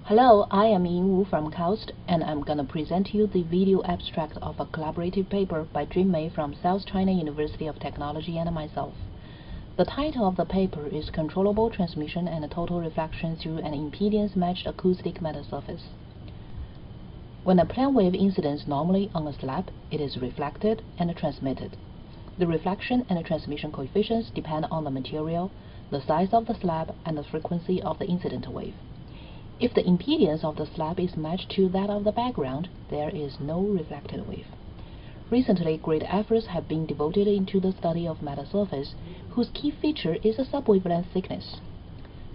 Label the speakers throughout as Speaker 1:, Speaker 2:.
Speaker 1: Hello, I am Ying from COUST, and I'm gonna present you the video abstract of a collaborative paper by Jun Mei from South China University of Technology and myself. The title of the paper is Controllable Transmission and Total Reflection Through an Impedance-Matched Acoustic Metasurface. When a plane wave incidents normally on a slab, it is reflected and transmitted. The reflection and transmission coefficients depend on the material, the size of the slab, and the frequency of the incident wave. If the impedance of the slab is matched to that of the background, there is no reflected wave. Recently, great efforts have been devoted into the study of metasurface, whose key feature is a subwavelength thickness.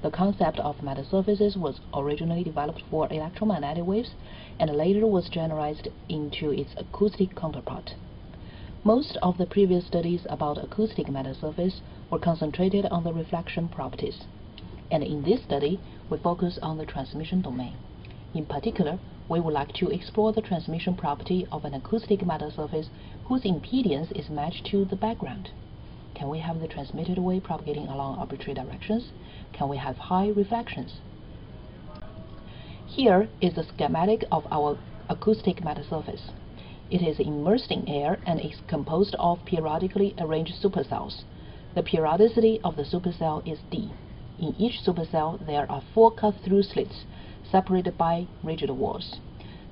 Speaker 1: The concept of metasurfaces was originally developed for electromagnetic waves and later was generalized into its acoustic counterpart. Most of the previous studies about acoustic metasurface were concentrated on the reflection properties, and in this study, we focus on the transmission domain. In particular, we would like to explore the transmission property of an acoustic metasurface whose impedance is matched to the background. Can we have the transmitted wave propagating along arbitrary directions? Can we have high reflections? Here is a schematic of our acoustic metasurface. It is immersed in air and is composed of periodically arranged supercells. The periodicity of the supercell is D. In each supercell, there are 4 cut-through slits, separated by rigid walls.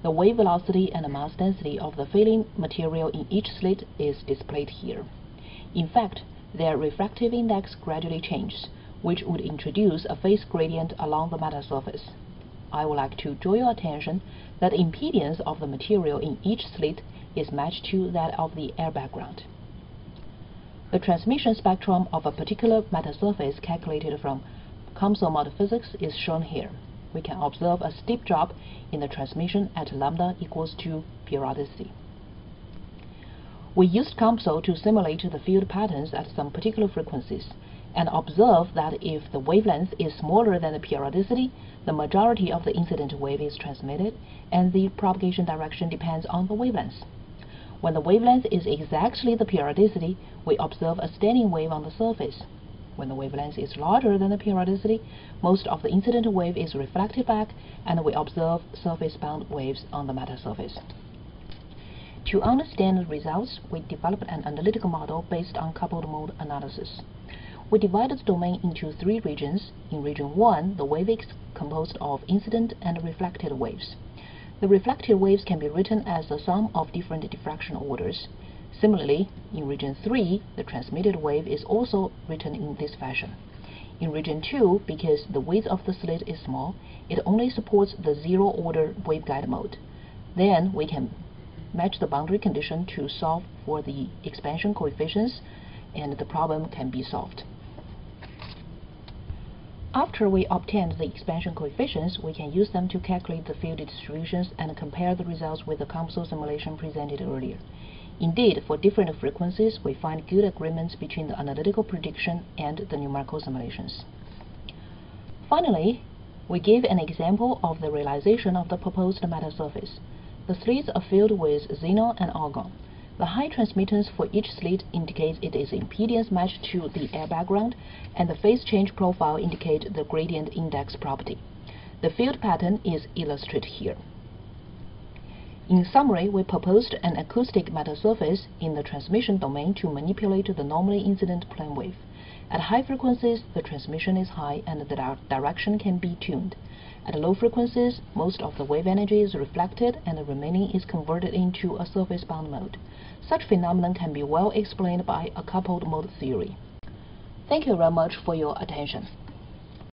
Speaker 1: The wave velocity and mass density of the filling material in each slit is displayed here. In fact, their refractive index gradually changes, which would introduce a phase gradient along the metasurface. I would like to draw your attention that the impedance of the material in each slit is matched to that of the air background. The transmission spectrum of a particular metasurface calculated from Controllable physics is shown here. We can observe a steep drop in the transmission at lambda equals to periodicity. We used COMSOL to simulate the field patterns at some particular frequencies and observe that if the wavelength is smaller than the periodicity, the majority of the incident wave is transmitted and the propagation direction depends on the wavelength. When the wavelength is exactly the periodicity, we observe a standing wave on the surface. When the wavelength is larger than the periodicity, most of the incident wave is reflected back, and we observe surface-bound waves on the metasurface. To understand the results, we developed an analytical model based on coupled mode analysis. We divided the domain into 3 regions. In region 1, the wave is composed of incident and reflected waves. The reflected waves can be written as the sum of different diffraction orders. Similarly, in region 3, the transmitted wave is also written in this fashion. In region 2, because the width of the slit is small, it only supports the zero-order waveguide mode. Then we can match the boundary condition to solve for the expansion coefficients, and the problem can be solved. After we obtain the expansion coefficients, we can use them to calculate the field distributions and compare the results with the COMSOL simulation presented earlier. Indeed, for different frequencies, we find good agreements between the analytical prediction and the numerical simulations. Finally, we give an example of the realization of the proposed metasurface. The slits are filled with xenon and argon. The high transmittance for each slit indicates it is impedance matched to the air background, and the phase change profile indicates the gradient index property. The field pattern is illustrated here. In summary, we proposed an acoustic metasurface in the transmission domain to manipulate the normally incident plane wave. At high frequencies, the transmission is high and the direction can be tuned. At low frequencies, most of the wave energy is reflected and the remaining is converted into a surface-bound mode. Such phenomenon can be well explained by a coupled mode theory. Thank you very much for your attention.